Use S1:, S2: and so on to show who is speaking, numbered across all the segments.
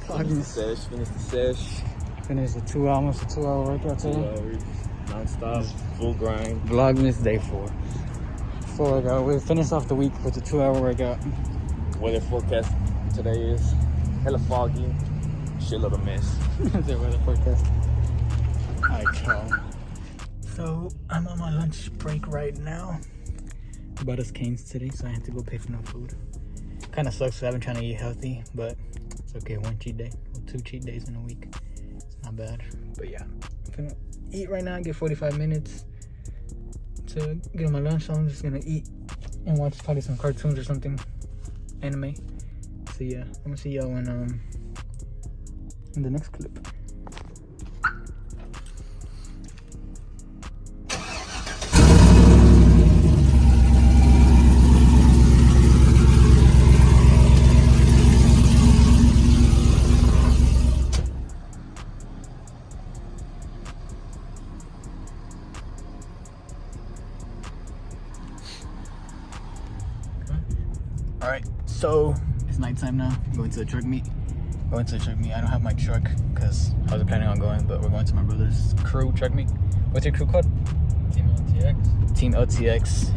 S1: Vlogmas.
S2: Finish the sesh.
S1: Finished the almost a 2 hour workout today.
S2: 2 hours, non-stop, full grind.
S1: Vlogmas day 4. Full workout. We finished off the week with a 2 hour workout.
S2: Weather forecast today is hella foggy, shitload of mist.
S1: The weather forecast. Alright, y'all. So I'm on my lunch break right now. Bought us canes today, so I had to go pay for no food. Kind of sucks because I've been trying to eat healthy, but it's okay. 1 cheat day or 2 cheat days in a week. It's not bad. But yeah, I'm gonna eat right now. Get 45 minutes to get on my lunch. So I'm just gonna eat and watch probably some cartoons or something, anime. So yeah, I'm gonna see y'all in the next clip. All right, so it's nighttime now. I'm going to the truck meet. I don't have my truck because I was planning on going, but we're going to my brother's crew truck meet. What's your crew called?
S2: Teamltx.
S1: Teamltx.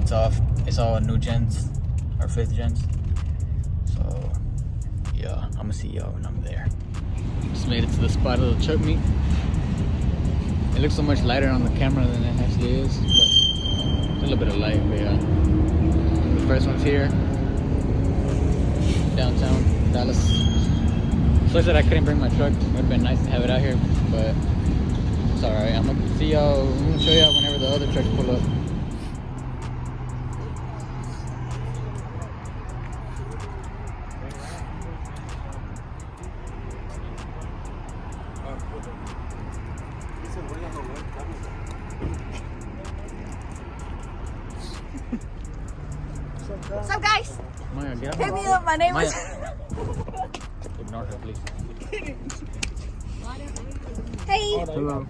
S1: It's all new gens or 5th gens. So yeah, I'm gonna see y'all when I'm there. Just made it to the spot of the truck meet. It looks so much lighter on the camera than it actually is, but it's a little bit of light. But yeah, the first one's here. Downtown Dallas. Sucks that I couldn't bring my truck. It would have been nice to have it out here, but it's alright. I'm gonna show y'all whenever the other trucks pull up.
S3: What's up, guys?
S1: Maya, get out.
S3: Hit me up. My name is.
S1: Ignore her, please.
S3: Hey.
S1: Hello.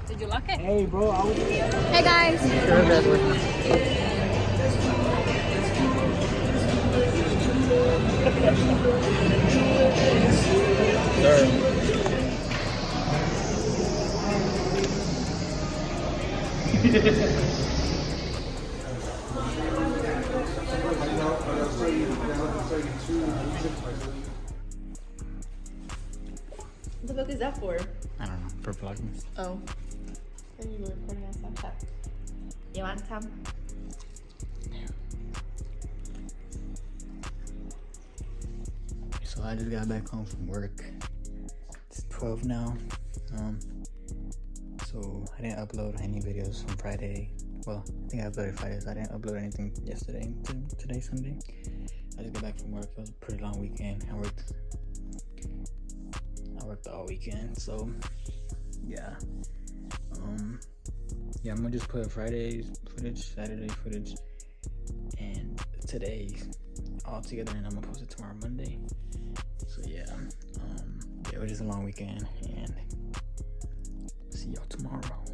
S3: Did you lock it?
S1: Hey, bro.
S3: Hey, guys. What the fuck is that for?
S1: I don't know. For Vlogmas.
S3: Oh. Are you recording on Snapchat? You want some?
S1: So I just got back home from work. It's 12 now. So I didn't upload any videos from Friday. Well, I think I uploaded Friday, so I didn't upload anything yesterday. Today, Sunday. I just got back from work. It was a pretty long weekend. I worked all weekend, so yeah. Yeah, I'm gonna just put Friday's footage, Saturday footage, and today all together, and I'm gonna post it tomorrow, Monday. So yeah, it was just a long weekend, and see y'all tomorrow.